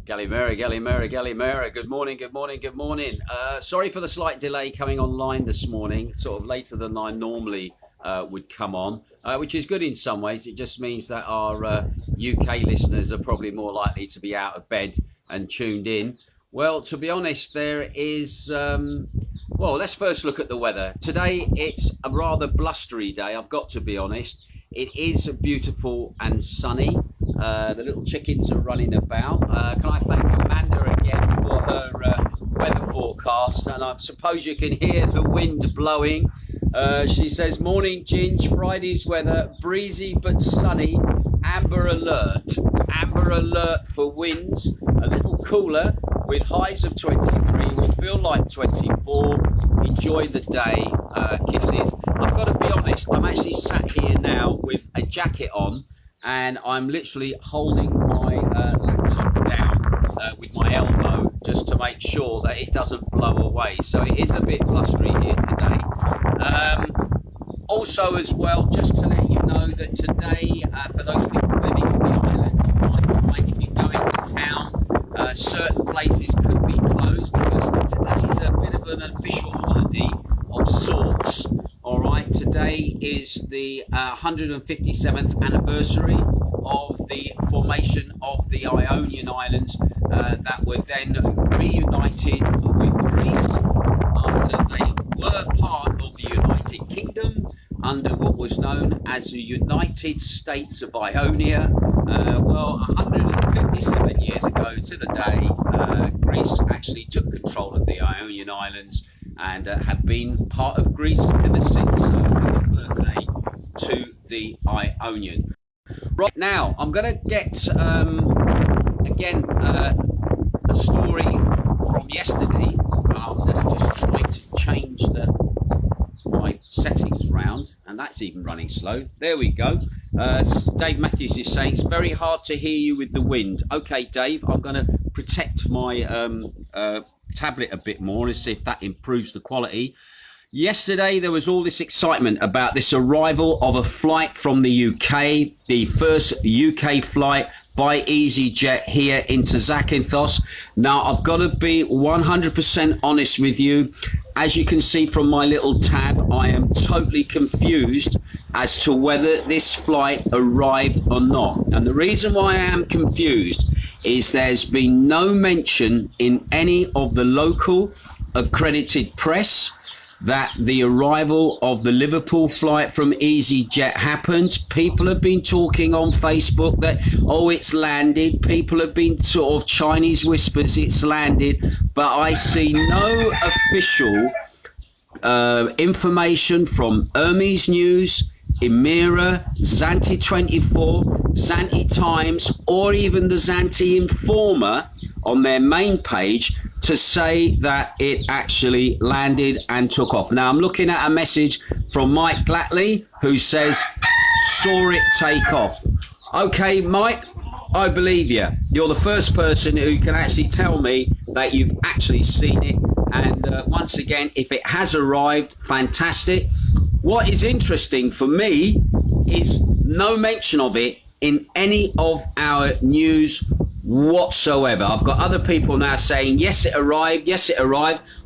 Galimera. Good morning. Sorry for the slight delay coming online this morning, sort of later than I normally would come on, which is good in some ways. It just means that our UK listeners are probably more likely to be out of bed and tuned in. Well, to be honest, there is... well, let's first look at the weather. Today, it's a rather blustery day, I've got to be honest. It is beautiful and sunny. The little chickens are running about. Can I thank Amanda again for her weather forecast? And I suppose you can hear the wind blowing. She says, morning Ginge, Friday's weather, breezy but sunny, amber alert. Amber alert for winds, a little cooler with highs of 23, will feel like 24. Enjoy the day, kisses. I've got to be honest, I'm actually sat here now with a jacket on, and I'm literally holding my laptop down with my elbow just to make sure that it doesn't blow away. So it is a bit blustery here today. Also as well, just to let you know that today, for those people living in the island, you might find if you're going to town, certain places could be closed because today's a bit of an official holiday of sorts. All right, today is the 157th anniversary of the formation of the Ionian Islands that were then reunited with Greece after they were part of the United Kingdom under what was known as the United States of Ionia. Well, 157 years ago to the day, Greece actually took control of the Ionian Islands and have been part of Greece ever since. So happy birthday to the Ionian. Right now, I'm going to get, again, a story from yesterday. Let's just try to change my settings round, and that's even running slow. There we go. Dave Matthews is saying, it's very hard to hear you with the wind. Okay, Dave, I'm going to protect my tablet a bit more and see if that improves the quality. Yesterday there was all this excitement about this arrival of a flight from the UK, the first UK flight by Easyjet here into Zakynthos. Now I've got to be 100% honest with you. As you can see from my little tab, I am totally confused as to whether this flight arrived or not. And the reason why I am confused is there's been no mention in any of the local accredited press that the arrival of the Liverpool flight from Easyjet happened. People have been talking on Facebook that, oh, it's landed. People have been sort of Chinese whispers, it's landed. But I see no official information from Hermes News, Emira, Zante 24, Zante Times, or even the Zante Informer on their main page to say that it actually landed and took off. Now I'm looking at a message from Mike Glatley who says, saw it take off. Okay, Mike, I believe you. You're the first person who can actually tell me that you've actually seen it. And once again, if it has arrived, fantastic. What is interesting for me is no mention of it in any of our news whatsoever. I've got other people now saying, yes, it arrived.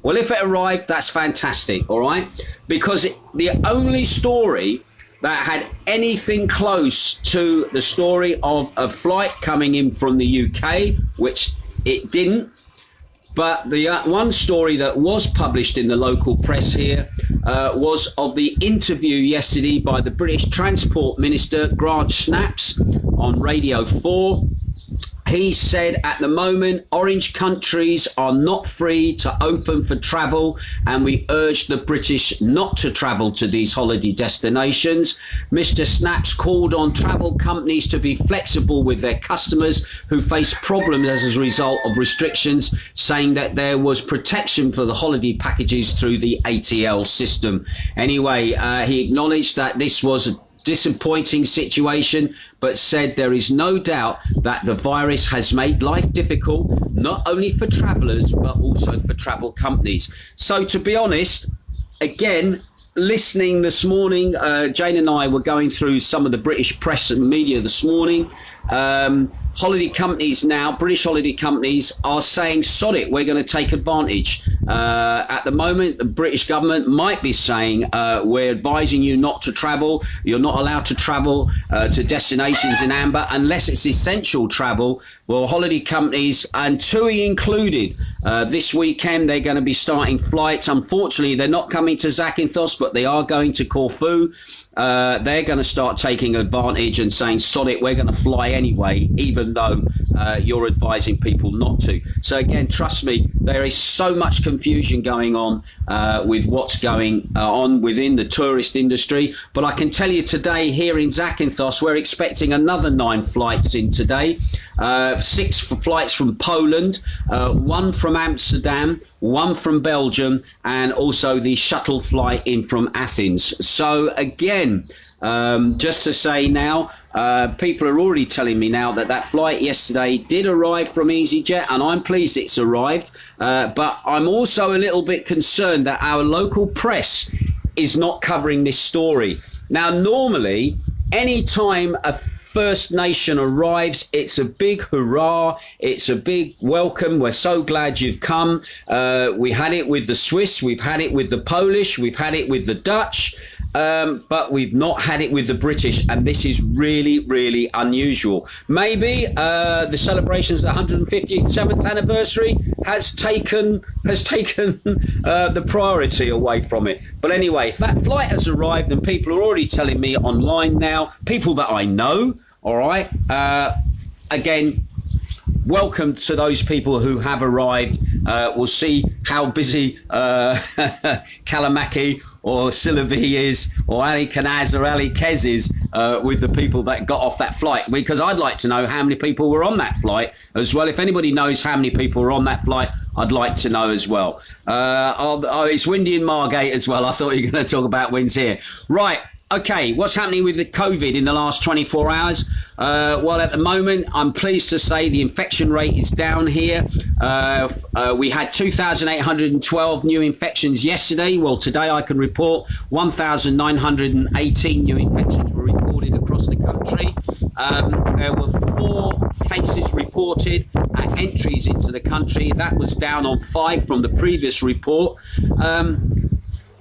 Well, if it arrived, that's fantastic, all right? Because the only story that had anything close to the story of a flight coming in from the UK, which it didn't, but the one story that was published in the local press here was of the interview yesterday by the British Transport Minister, Grant Shapps, on Radio 4. He said at the moment, orange countries are not free to open for travel, and we urge the British not to travel to these holiday destinations. Mr. Shapps called on travel companies to be flexible with their customers who face problems as a result of restrictions, saying that there was protection for the holiday packages through the ATL system. Anyway, he acknowledged that this was a disappointing situation, but said there is no doubt that the virus has made life difficult, not only for travellers, but also for travel companies. So to be honest, again, listening this morning, Jane and I were going through some of the British press and media this morning. holiday companies now, British holiday companies, are saying, sod it, we're going to take advantage. At the moment, the British government might be saying, we're advising you not to travel. You're not allowed to travel to destinations in amber unless it's essential travel. Well, holiday companies, and TUI included, this weekend they're going to be starting flights. Unfortunately, they're not coming to Zakynthos, but they are going to Corfu. They're going to start taking advantage and saying, sod it, we're going to fly anyway, even though you're advising people not to. So again, trust me, there is so much confusion going on with what's going on within the tourist industry. But I can tell you today here in Zakynthos, we're expecting another 9 flights in today. 6 flights from Poland, 1 from Amsterdam, 1 from Belgium, and also the shuttle flight in from Athens. So again, just to say now, people are already telling me now that flight yesterday did arrive from Easyjet, and I'm pleased it's arrived. But I'm also a little bit concerned that our local press is not covering this story. Now, normally, any time a First Nation arrives, it's a big hurrah, it's a big welcome, we're so glad you've come. We had it with the Swiss, we've had it with the Polish, we've had it with the Dutch, but we've not had it with the British, and this is really, really unusual. Maybe the celebrations of the 157th anniversary has taken the priority away from it. But anyway, if that flight has arrived, and people are already telling me online now, people that I know, all right, again, welcome to those people who have arrived. We'll see how busy Kalamaki or Silavi is, or Ali Kanaz or Ali Kez is with the people that got off that flight, because I'd like to know how many people were on that flight as well. If anybody knows how many people were on that flight, I'd like to know as well. It's windy in Margate as well. I thought you were going to talk about winds here. Right. Okay, what's happening with the COVID in the last 24 hours? Well, at the moment, I'm pleased to say the infection rate is down here. We had 2,812 new infections yesterday. Well, today I can report 1,918 new infections were recorded across the country. There were 4 cases reported at entries into the country. That was down on 5 from the previous report.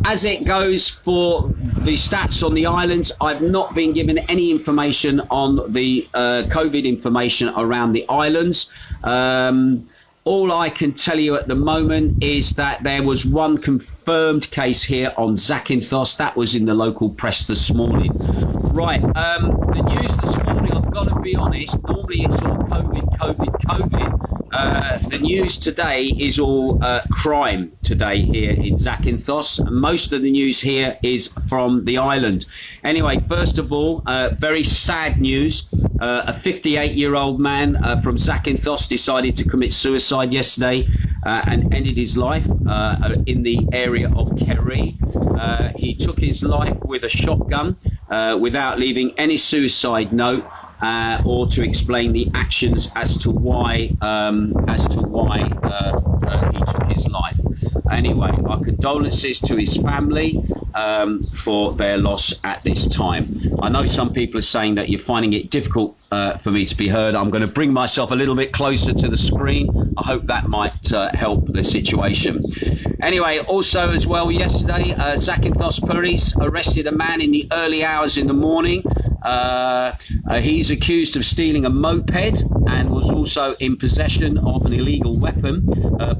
As it goes for the stats on the islands, I've not been given any information on the COVID information around the islands. All I can tell you at the moment is that there was 1 confirmed case here on Zakynthos. That was in the local press this morning. Right, the news this morning, I've got to be honest, normally it's all COVID. The news today is all crime today here in Zakynthos. Most of the news here is from the island. Anyway, first of all, very sad news. A 58-year-old man from Zakynthos decided to commit suicide yesterday and ended his life in the area of Kerry. He took his life with a shotgun without leaving any suicide note or to explain the actions as to why he took his life. Anyway, our condolences to his family for their loss at this time. I know some people are saying that you're finding it difficult for me to be heard. I'm going to bring myself a little bit closer to the screen. I hope that might help the situation. Anyway, also as well, yesterday, Zakynthos Police arrested a man in the early hours in the morning. He's accused of stealing a moped and was also in possession of an illegal weapon.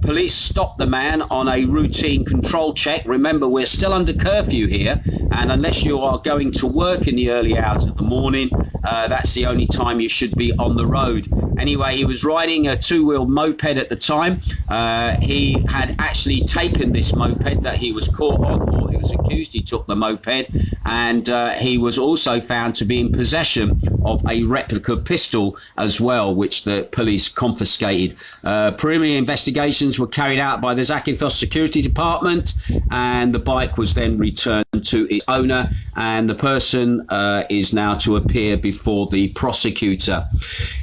Police stopped the man on a routine control check. Remember, we're still under curfew here, and unless you are going to work in the early hours of the morning, that's the only time you should be on the road. Anyway, he was riding a 2-wheel moped at the time. He had actually taken this moped that he was caught on, or he was accused. He took the moped, and he was also found to be in possession of a replica pistol as well, which the police confiscated. Preliminary investigations were carried out by the Zakynthos Security Department, and the bike was then returned to its owner, and the person is now to appear before the prosecutor.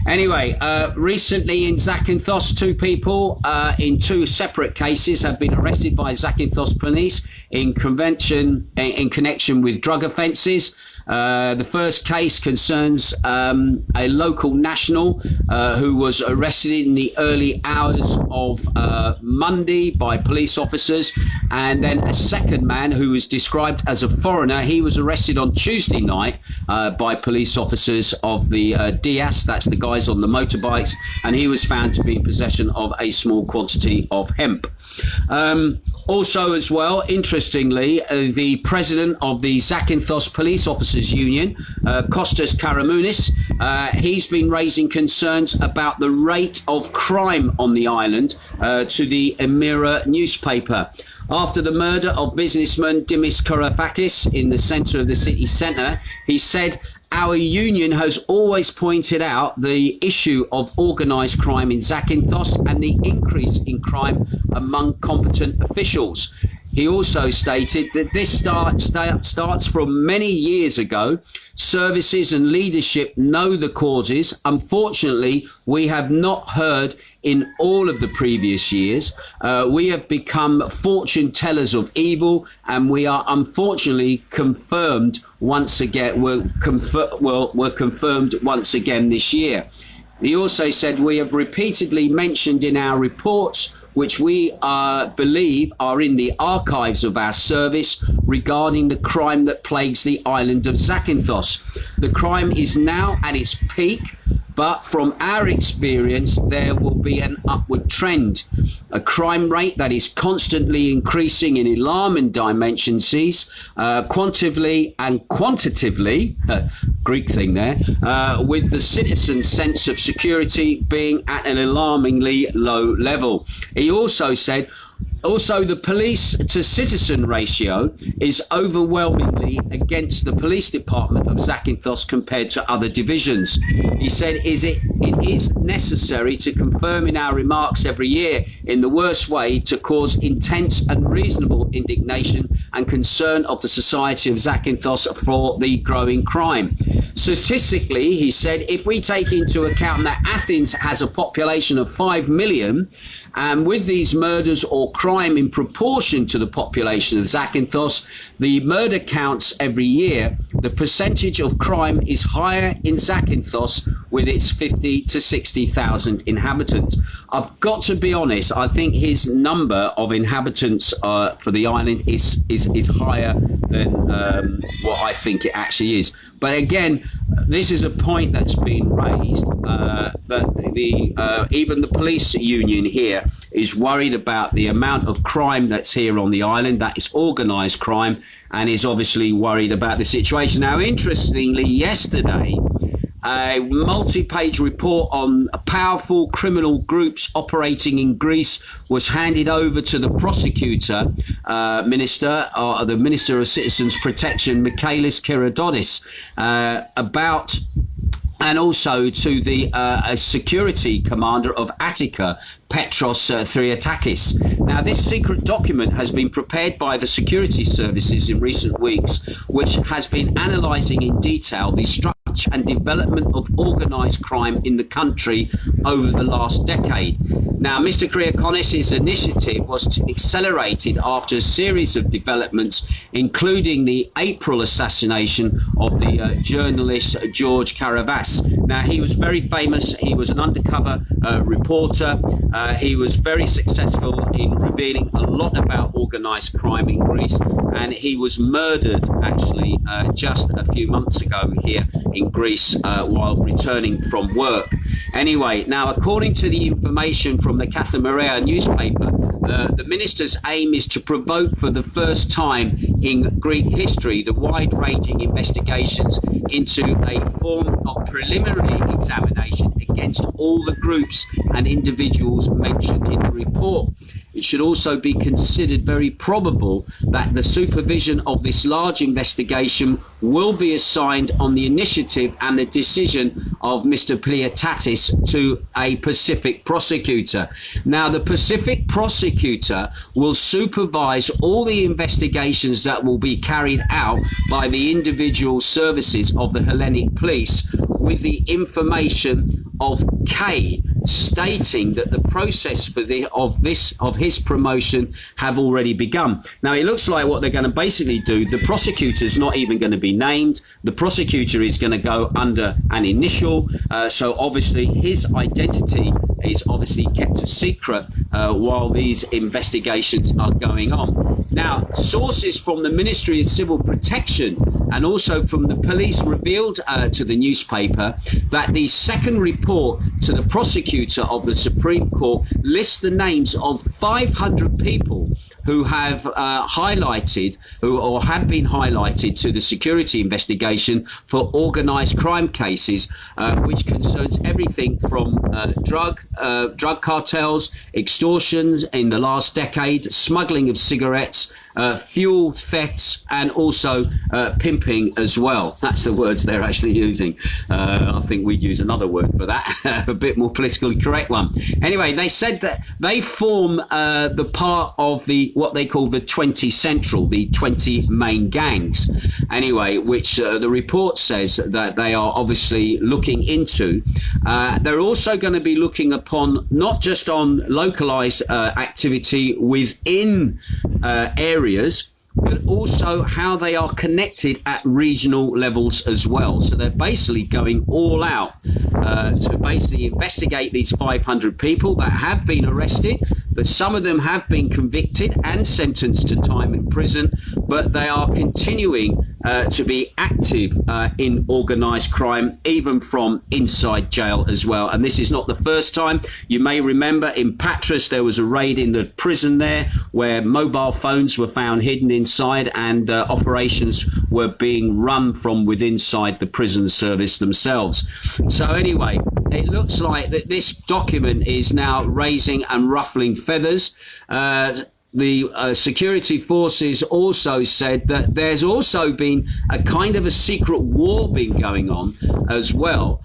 Anyway, recently in Zakynthos, 2 people in 2 separate cases have been arrested by Zakynthos Police in connection with drug offences. The first case concerns a local national who was arrested in the early hours of Monday by police officers, and then a second man who was described as a foreigner. He was arrested on Tuesday night by police officers of the Dias, that's the guys on the motorbikes, and he was found to be in possession of a small quantity of hemp. Also as well, interestingly, the president of the Zakynthos Police Officers Union, Kostas Karamounis, he's been raising concerns about the rate of crime on the island to the Emira newspaper. After the murder of businessman Dimis Kouroufakis in the centre of the city centre, he said, "Our union has always pointed out the issue of organised crime in Zakynthos and the increase in crime among competent officials." He also stated that this starts from many years ago. Services and leadership know the causes. Unfortunately, we have not heard in all of the previous years. We have become fortune tellers of evil, and we are unfortunately confirmed once again. We're confirmed once again this year. He also said, "We have repeatedly mentioned in our reports, which we believe are in the archives of our service, regarding the crime that plagues the island of Zakynthos. The crime is now at its peak, but from our experience, there will be an upward trend. A crime rate that is constantly increasing in alarming dimensions, quantitatively and quantitatively, Greek thing there, with the citizens' sense of security being at an alarmingly low level." He also said, "Also, the police to citizen ratio is overwhelmingly against the police department of Zakynthos compared to other divisions." He said, it is necessary to confirm in our remarks every year in the worst way to cause intense and reasonable indignation and concern of the society of Zakynthos for the growing crime. Statistically, he said, if we take into account that Athens has a population of 5 million, and with these murders or crime in proportion to the population of Zakynthos, the murder counts every year, the percentage of crime is higher in Zakynthos with its 50 to 60,000 inhabitants. I've got to be honest, I think his number of inhabitants for the island is higher than what I think it actually is. But again, this is a point that's been raised, that even the police union here is worried about the amount of crime that's here on the island, that is organised crime, and is obviously worried about the situation. Now, interestingly, yesterday, a multi-page report on powerful criminal groups operating in Greece was handed over to the prosecutor minister, or the Minister of Citizens Protection, Michalis Kyriakides, and also to the security commander of Attica, Petros Thriatakis. Now, this secret document has been prepared by the security services in recent weeks, which has been analysing in detail the structure and development of organised crime in the country over the last decade. Now, Mr. Kyriakides' initiative was accelerated after a series of developments, including the April assassination of the journalist George Karavas. Now, he was very famous. He was an undercover reporter. He was very successful in revealing a lot about organised crime in Greece, and he was murdered actually just a few months ago here in Greece while returning from work. Anyway, now according to the information from the Kathimeria newspaper, the minister's aim is to provoke for the first time in Greek history the wide-ranging investigations into a form of preliminary examination against all the groups and individuals mentioned in the report. It should also be considered very probable that the supervision of this large investigation will be assigned on the initiative and the decision of Mr. Pliatatis to a Pacific prosecutor. Now, the Pacific prosecutor will supervise all the investigations that will be carried out by the individual services of the Hellenic police with the information of K stating that the process of his promotion have already begun. Now, it looks like what they're going to basically do, the prosecutor's not even going to be named. The prosecutor is going to go under an initial. So obviously his identity is obviously kept a secret while these investigations are going on. Now, sources from the Ministry of Civil Protection and also from the police revealed to the newspaper that the second report to the prosecutor of the Supreme Court lists the names of 500 people who have have been highlighted to the security investigation for organised crime cases, which concerns everything from drug cartels, extortions in the last decade, smuggling of cigarettes, fuel thefts, and also pimping as well. That's the words they're actually using. I think we'd use another word for that, a bit more politically correct one. Anyway, they said that they form the part of what they call the 20 Central, the 20 main gangs. Anyway, which the report says that they are obviously looking into. They're also going to be looking upon not just on localized activity within areas, but also how they are connected at regional levels as well. So they're basically going all out to basically investigate these 500 people that have been arrested, but some of them have been convicted and sentenced to time in prison, but they are continuing to be active in organised crime, even from inside jail as well. And this is not the first time. You may remember in Patras there was a raid in the prison there where mobile phones were found hidden inside, and operations were being run from within inside the prison service themselves. So anyway, it looks like that this document is now raising and ruffling feathers. The security forces also said that there's also been a kind of a secret war been going on as well,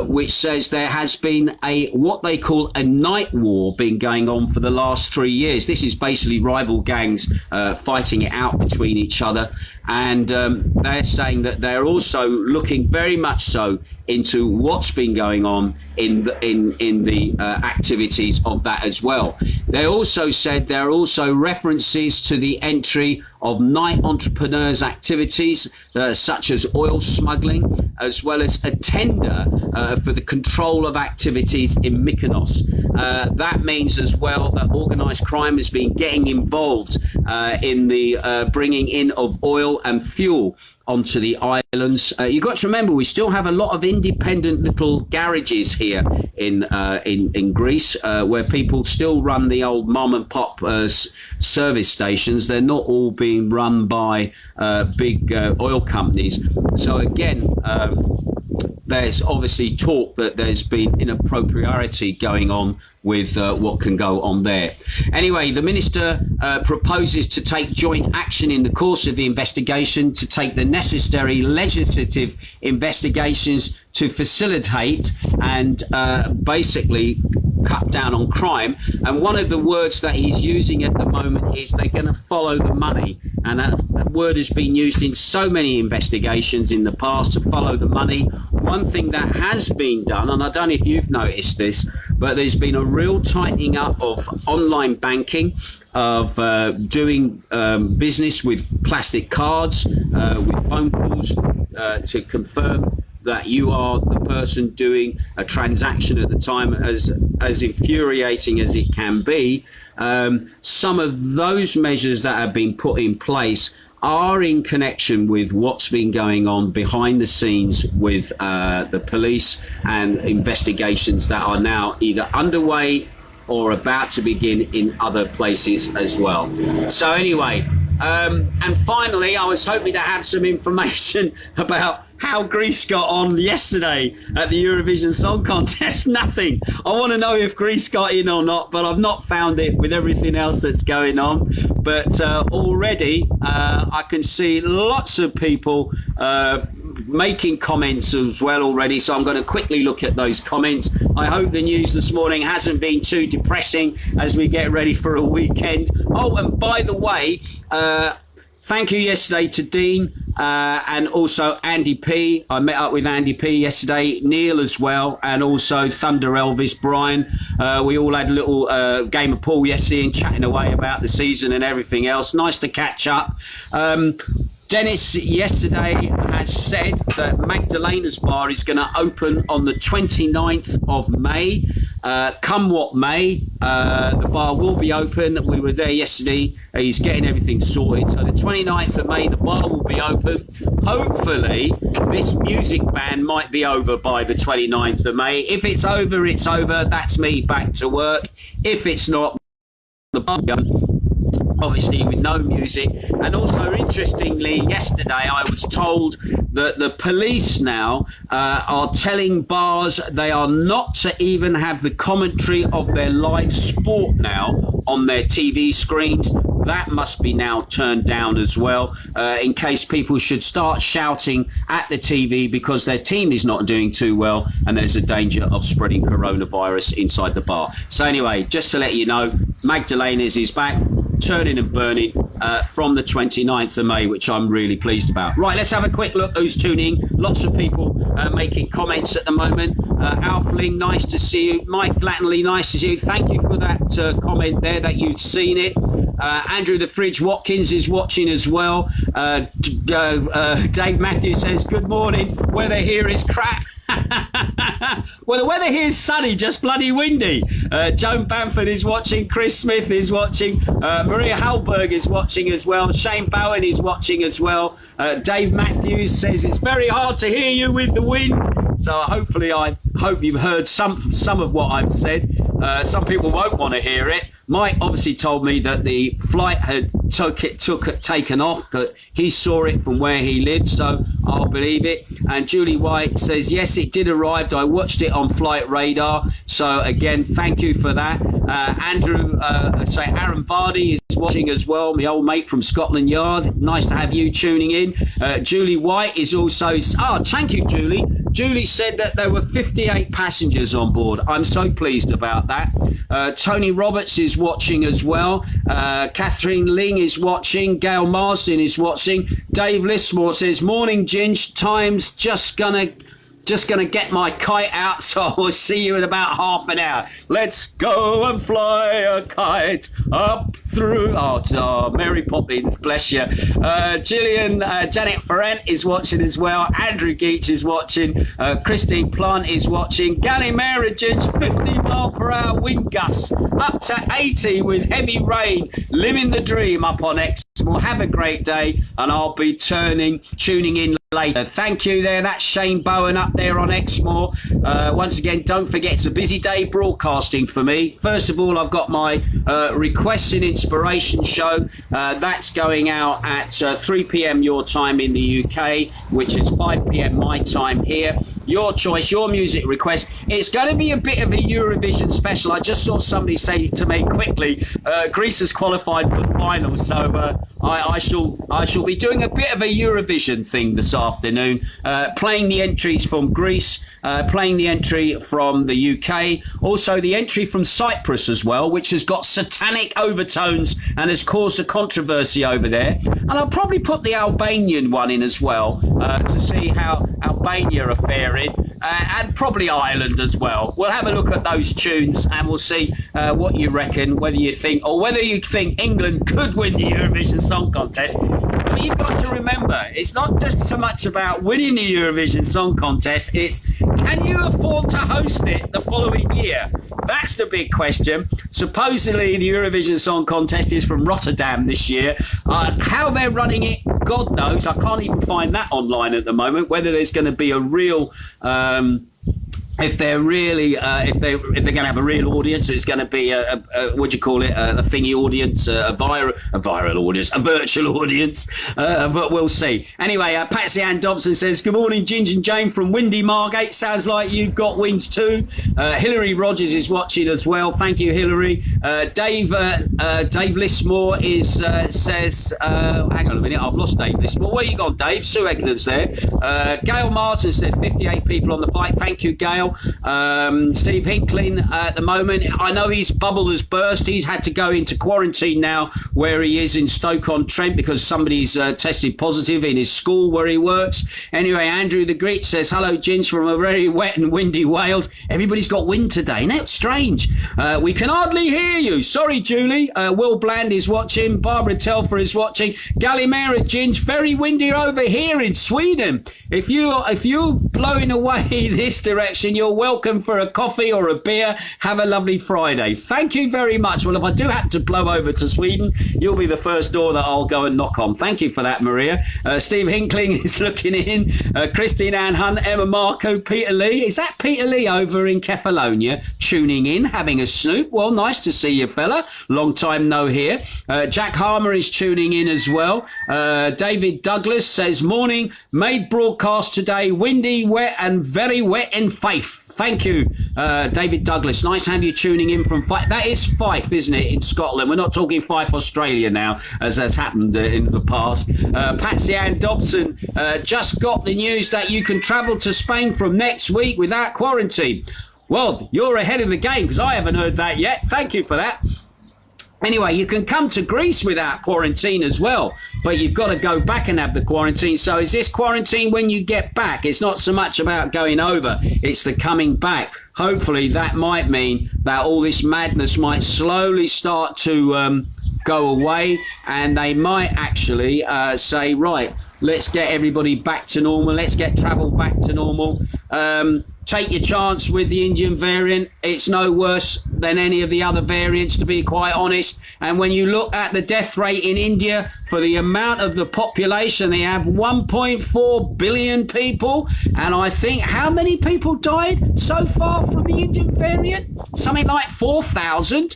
which says there has been what they call a night war been going on for the last 3 years. This is basically rival gangs fighting it out between each other. And they're saying that they're also looking very much so into what's been going on in the activities of that as well. They also said there are also references to the entry of night entrepreneurs' activities, such as oil smuggling, as well as a tender for the control of activities in Mykonos. That means as well that organised crime has been getting involved in the bringing in of oil and fuel onto the islands. You've got to remember, we still have a lot of independent little garages here in Greece, where people still run the old mom and pop service stations. They're not all being run by big oil companies. So again, there's obviously talk that there's been inappropriate going on with what can go on there. Anyway, the minister proposes to take joint action in the course of the investigation to take the necessary legislative investigations to facilitate and basically cut down on crime. And one of the words that he's using at the moment is they're going to follow the money. And that word has been used in so many investigations in the past, to follow the money. One thing that has been done, and I don't know if you've noticed this, but there's been a real tightening up of online banking, of doing business with plastic cards, with phone calls to confirm that you are the person doing a transaction at the time, as infuriating as it can be. Some of those measures that have been put in place are in connection with what's been going on behind the scenes with the police, and investigations that are now either underway or about to begin in other places as well. So anyway, and finally, I was hoping to have some information about how Greece got on yesterday at the Eurovision Song Contest. Nothing. I want to know if Greece got in or not, but I've not found it with everything else that's going on. But already I can see lots of people making comments as well already, so I'm going to quickly look at those comments. I hope the news this morning hasn't been too depressing as we get ready for a weekend. Oh, and by the way, thank you yesterday to Dean and also Andy P. I met up with Andy P yesterday, Neil as well, and also Thunder Elvis, Brian. We all had a little game of pool yesterday and chatting away about the season and everything else. Nice to catch up. Dennis yesterday has said that Magdalena's bar is going to open on the 29th of May. Come what may, the bar will be open. We were there yesterday. He's getting everything sorted. So the 29th of May, the bar will be open. Hopefully, this music ban might be over by the 29th of May. If it's over, it's over. That's me back to work. If it's not, the bar obviously with no music. And also interestingly, yesterday I was told that the police now are telling bars they are not to even have the commentary of their live sport now on their TV screens. That must be now turned down as well, in case people should start shouting at the TV because their team is not doing too well and there's a danger of spreading coronavirus inside the bar. So anyway, just to let you know, Magdalena's is back, turning and burning from the 29th of May, which I'm really pleased about. Right, let's have a quick look who's tuning. Lots of people making comments at the moment. Alfling, nice to see you. Mike Glattenley, nice to see you. Thank you for that comment there, that you've seen it. Andrew the Fridge Watkins is watching as well. Dave Matthews says, good morning. Weather here is crap. Well, the weather here is sunny, just bloody windy. Joan Bamford is watching. Chris Smith is watching. Maria Halberg is watching as well. Shane Bowen is watching as well. Dave Matthews says it's very hard to hear you with the wind. So hopefully, I hope you've heard some of what I've said. Some people won't want to hear it. Mike obviously told me that the flight had taken off, that he saw it from where he lived, so I'll believe it. And Julie White says, yes, it did arrive. I watched it on Flight Radar. So again, thank you for that. Aaron Vardy is watching as well, my old mate from Scotland Yard. Nice to have you tuning in. Julie White is also... thank you, Julie. Julie said that there were 58 passengers on board. I'm so pleased about that. Tony Roberts is watching as well. Catherine Ling is watching. Gail Marsden is watching. Dave Lismore says, morning, Ginge. Time's just gonna get my kite out, so I will see you in about half an hour. Let's go and fly a kite up through... Mary Poppins, bless you. Gillian, Janet Ferrant is watching as well. Andrew Geach is watching. Christine Plant is watching. Gallimera, Ginge, 50 mile per hour wind gusts, up to 80 with heavy rain. Living the dream up on X. Well, have a great day, and I'll be tuning in later. Thank you there. That's Shane Bowen up there on Exmoor. Once again, don't forget, it's a busy day broadcasting for me. First of all, I've got my Requests and Inspiration show. That's going out at 3 p.m. your time in the UK, which is 5 p.m. my time here. Your choice, your music request. It's going to be a bit of a Eurovision special. I just saw somebody say to me quickly, Greece has qualified for the final, so I shall be doing a bit of a Eurovision thing this afternoon, playing the entries from Greece, playing the entry from the UK, also the entry from Cyprus as well, which has got satanic overtones and has caused a controversy over there. And I'll probably put the Albanian one in as well, to see how Albania are faring, and probably Ireland as well. We'll have a look at those tunes and we'll see what you reckon, whether you think England could win the Eurovision Song Contest. But you've got to remember, it's not just so much about winning the Eurovision Song Contest, it's can you afford to host it the following year? That's the big question. Supposedly the Eurovision Song Contest is from Rotterdam this year. How they're running it, God knows. I can't even find that online at the moment, whether there's going to be a real... if they're really, if they're going to have a real audience, it's going to be a what do you call it, a thingy audience, a viral audience, a virtual audience, but we'll see. Anyway, Patsy Ann Dobson says, good morning, Ginge and Jane from Windy Margate. Sounds like you've got winds too. Hillary Rogers is watching as well. Thank you, Hillary. Dave Lismore says, hang on a minute, I've lost Dave Lismore. Where you gone, Dave? Sue Egden's there. Gail Martin said 58 people on the flight. Thank you, Gail. now. Steve Hinkling at the moment, I know his bubble has burst. He's had to go into quarantine now where he is in Stoke-on-Trent because somebody's tested positive in his school where he works. Anyway, Andrew the Greek says, hello, Ginge, from a very wet and windy Wales. Everybody's got wind today. Isn't that strange? We can hardly hear you. Sorry, Julie. Will Bland is watching. Barbara Telfer is watching. Gallimera, Ginge, very windy over here in Sweden. If you're blowing away this direction, you're welcome for a coffee or a beer. Have a lovely Friday. Thank you very much. Well, if I do happen to blow over to Sweden, you'll be the first door that I'll go and knock on. Thank you for that, Maria. Steve Hinkling is looking in. Christine Ann Hunt, Emma Marco, Peter Lee. Is that Peter Lee over in Kefalonia tuning in, having a snoop? Well, nice to see you, fella. Long time no hear. Jack Harmer is tuning in as well. David Douglas says, morning, made broadcast today, windy, wet and very wet in Fife. Thank you, David Douglas. Nice to have you tuning in from Fife. That is Fife, isn't it, in Scotland? We're not talking Fife, Australia now, as has happened in the past. Patsy Ann Dobson just got the news that you can travel to Spain from next week without quarantine. Well, you're ahead of the game because I haven't heard that yet. Thank you for that. Anyway, you can come to Greece without quarantine as well, but you've got to go back and have the quarantine. So is this quarantine when you get back? It's not so much about going over, it's the coming back. Hopefully that might mean that all this madness might slowly start to go away, and they might actually say, right, let's get everybody back to normal. Let's get travel back to normal. Take your chance with the Indian variant. It's no worse than any of the other variants, to be quite honest. And when you look at the death rate in India, for the amount of the population, they have 1.4 billion people. And I think how many people died so far from the Indian variant? Something like 4,000.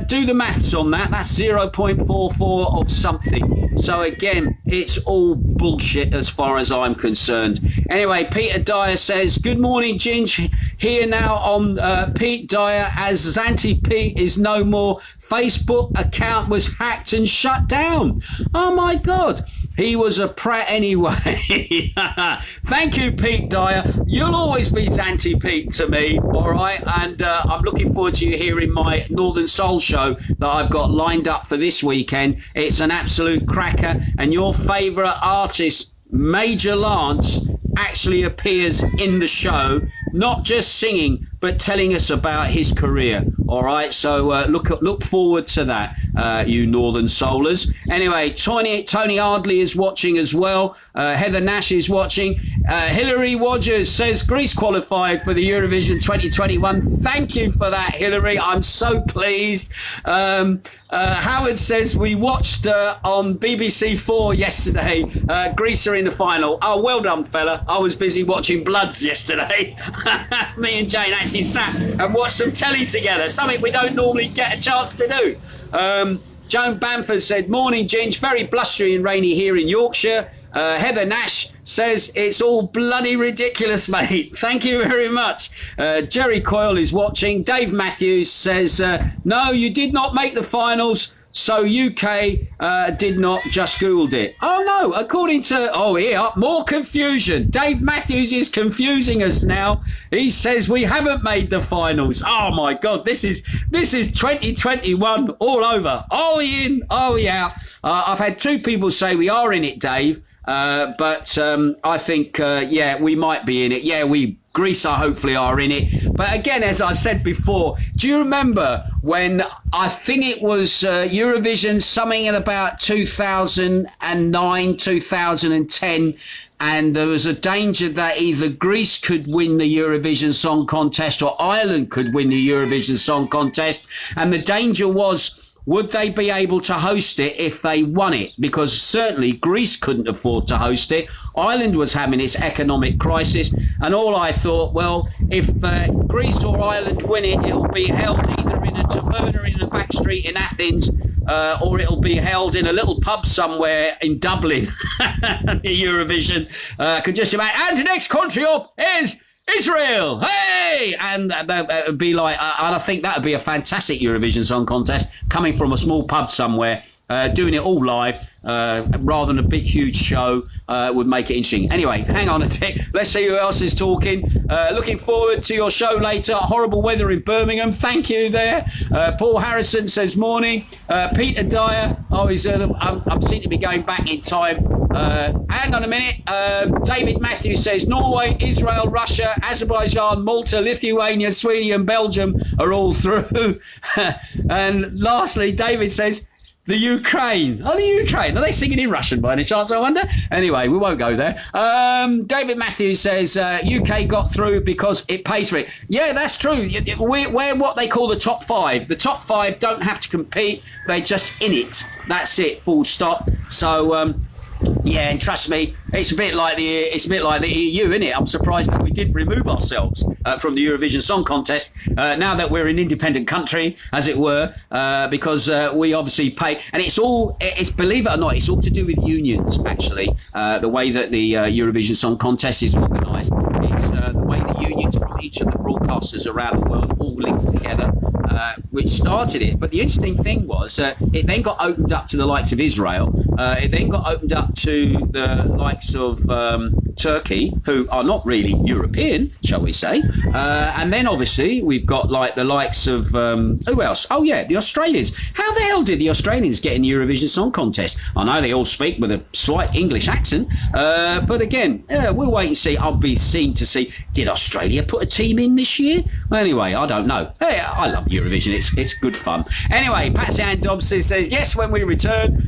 Do the maths on that. That's 0.44 of something. So again, it's all bullshit as far as I'm concerned. Anyway, Peter Dyer says, good morning, Ginge. Here now on Pete Dyer, as Zanti Pete is no more. Facebook account was hacked and shut down. Oh my God. He was a prat anyway. Thank you, Pete Dyer. You'll always be Zanti Pete to me, all right? And I'm looking forward to you hearing my Northern Soul show that I've got lined up for this weekend. It's an absolute cracker. And your favourite artist, Major Lance, actually appears in the show, not just singing, but telling us about his career. All right, so look forward to that, you Northern Soulers. Anyway, Tony Ardley is watching as well. Heather Nash is watching. Hilary Rogers says Greece qualified for the Eurovision 2021. Thank you for that, Hilary. I'm so pleased. Howard says we watched on BBC4 yesterday. Greece are in the final. Oh, well done, fella. I was busy watching Bloods yesterday. Me and Jane actually sat and watched some telly together, something we don't normally get a chance to do. Joan Bamford said, morning, Ginge, very blustery and rainy here in Yorkshire. Heather Nash says, it's all bloody ridiculous, mate. Thank you very much. Jerry Coyle is watching. Dave Matthews says, no, you did not make the finals. So UK did not, just Googled it. Oh no, according to, here, more confusion. Dave Matthews is confusing us now. He says we haven't made the finals. Oh my God, this is 2021 all over. Are we in? Are we out? I've had two people say we are in it, Dave. But I think, we might be in it. Yeah, Greece hopefully are in it. But again, as I said before, do you remember when I think it was Eurovision, something in about 2009, 2010, and there was a danger that either Greece could win the Eurovision Song Contest or Ireland could win the Eurovision Song Contest. And the danger was, would they be able to host it if they won it? Because certainly Greece couldn't afford to host it. Ireland was having its economic crisis. And all I thought, well, if Greece or Ireland win it, it'll be held either in a taverna in a back street in Athens, or it'll be held in a little pub somewhere in Dublin. Eurovision. Could just imagine. And the next country up is Israel, hey! And that would be like, and I think that would be a fantastic Eurovision Song Contest coming from a small pub somewhere doing it all live rather than a big, huge show would make it interesting. Anyway, hang on a tick. Let's see who else is talking. Looking forward to your show later. Horrible weather in Birmingham. Thank you there. Paul Harrison says morning. Peter Dyer. Oh, I seem to be going back in time. Hang on a minute. David Matthews says Norway, Israel, Russia, Azerbaijan, Malta, Lithuania, Sweden and Belgium are all through. And lastly, David says the Ukraine. Oh, the Ukraine. Are they singing in Russian by any chance, I wonder? Anyway, we won't go there. David Matthews says UK got through because it pays for it. Yeah, that's true. We're what they call the top five. The top five don't have to compete. They're just in it. That's it, full stop. So, yeah, and trust me, it's a bit like the EU, isn't it? I'm surprised that we did remove ourselves from the Eurovision Song Contest now that we're an independent country, as it were, because we obviously pay. And it's believe it or not, it's all to do with unions, actually, the way that the Eurovision Song Contest is organised. It's the way the unions from each of the broadcasters around the world all linked together, which started it. But the interesting thing was it then got opened up to the likes of Israel. It then got opened up to the likes of Turkey, who are not really European, shall we say. And then obviously we've got like the likes of who else? Oh yeah, the Australians. How the hell did the Australians get in the Eurovision Song Contest? I know they all speak with a slight English accent, but again, we'll wait and see. I'll be seen to see, did Australia put a team in this year? Well, anyway, I don't know. Hey, I love Eurovision. It's good fun. Anyway, Patsy Ann Dobson says, yes, when we return,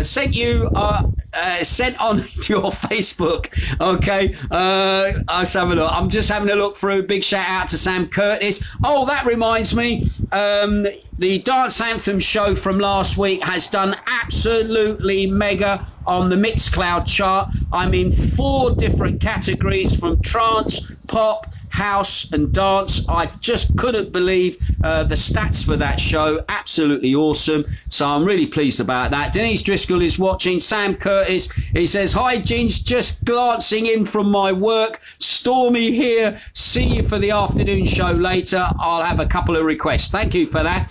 sent on to your Facebook. Okay, let's have a look. I'm just having a look through. Big shout out to Sam Curtis. Oh, that reminds me. The Dance Anthem show from last week has done absolutely mega on the Mixcloud chart. I'm in 4 different categories, from trance, pop, house and dance. I just couldn't believe the stats for that show. Absolutely awesome. So I'm really pleased about that. Denise Driscoll is watching. Sam Curtis, he says, hi Ginge, just glancing in from my work. Stormy here. See you for the afternoon show later. I'll have a couple of requests. Thank you for that.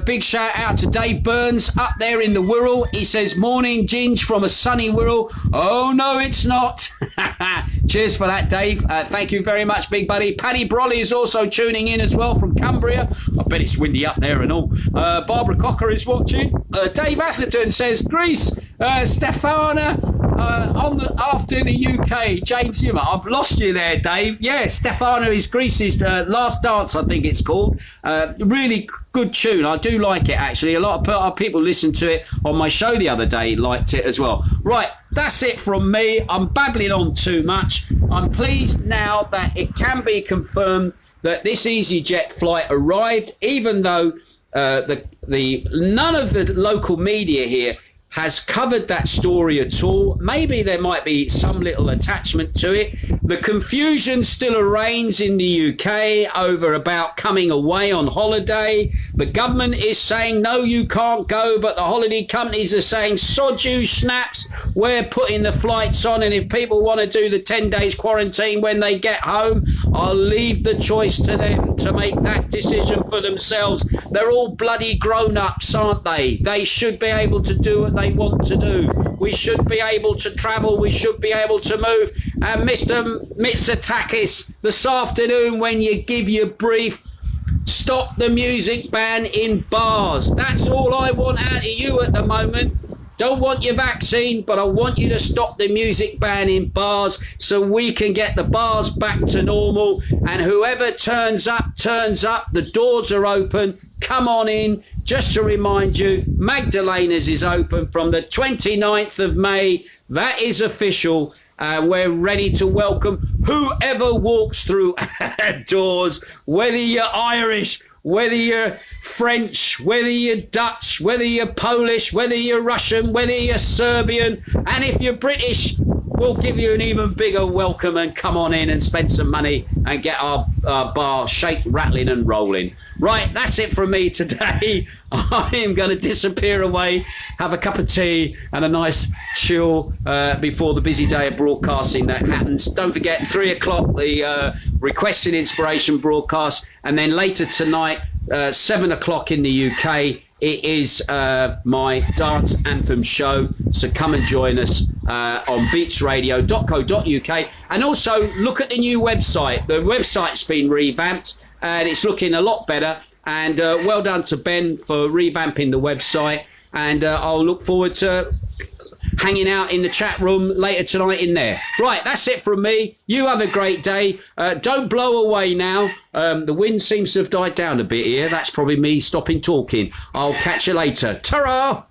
Big shout out to Dave Burns up there in the Wirral. He says, morning Ginge from a sunny Wirral. Oh no, it's not. Cheers for that, Dave. Thank you very much, big buddy. Paddy Brolly is also tuning in as well from Cumbria. I bet it's windy up there and all. Barbara Cocker is watching. Dave Atherton says, Greece, Stefana after the UK. James Humer, I've lost you there, Dave. Yeah, Stefana is Greece's Last Dance, I think it's called. Really good tune. I do like it, actually. A lot of people listened to it on my show the other day, liked it as well. Right, that's it from me. I'm babbling on too much. I'm pleased now that it can be confirmed that this Easyjet flight arrived, even though none of the local media here has covered that story at all. Maybe there might be some little attachment to it. The confusion still reigns in the UK over about coming away on holiday. The government is saying, no, you can't go, but the holiday companies are saying, sod you, snaps, we're putting the flights on, and if people want to do the 10 days quarantine when they get home, I'll leave the choice to them to make that decision for themselves. They're all bloody grown-ups, aren't they? They should be able to do what they want to do. We should be able to travel. We should be able to move. And Mr. Mitsotakis, this afternoon when you give your brief, stop the music ban in bars. That's all I want out of you at the moment. Don't want your vaccine, but I want you to stop the music ban in bars so we can get the bars back to normal. And whoever turns up, turns up. The doors are open. Come on in. Just to remind you, Magdalena's is open from the 29th of May. That is official. We're ready to welcome whoever walks through our doors, whether you're Irish, whether you're French, whether you're Dutch, whether you're Polish, whether you're Russian, whether you're Serbian, and if you're British, we'll give you an even bigger welcome and come on in and spend some money and get our bar shake, rattling and rolling. Right, that's it from me today. I am going to disappear away, have a cup of tea and a nice chill before the busy day of broadcasting that happens. Don't forget, 3 o'clock, the Requested Inspiration broadcast, and then later tonight, 7 o'clock in the UK, it is my dance anthem show. So come and join us on beatsradio.co.uk. And also look at the new website. The website's been revamped and it's looking a lot better. And well done to Ben for revamping the website. And I'll look forward to hanging out in the chat room later tonight in there. Right, that's it from me. You have a great day. Don't blow away now. The wind seems to have died down a bit here. That's probably me stopping talking. I'll catch you later. Ta-ra!